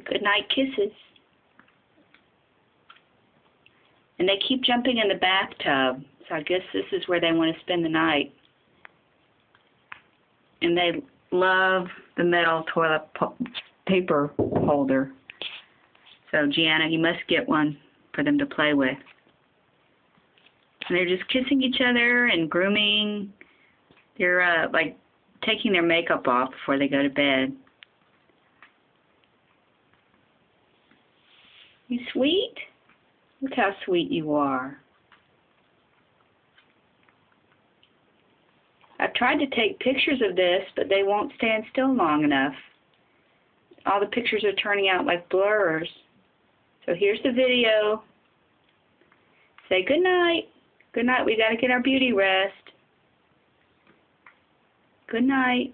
Good night kisses. And they keep jumping in the bathtub, so I guess this is where they want to spend the night. And they love the metal toilet paper holder. So Gianna, you must get one for them to play with. And they're just kissing each other and grooming. They're like taking their makeup off before they go to bed. You sweet? Look how sweet you are. I've tried to take pictures of this, but they won't stand still long enough. All the pictures are turning out like blurs. So here's the video. Say good night. Good night. We got to get our beauty rest. Good night.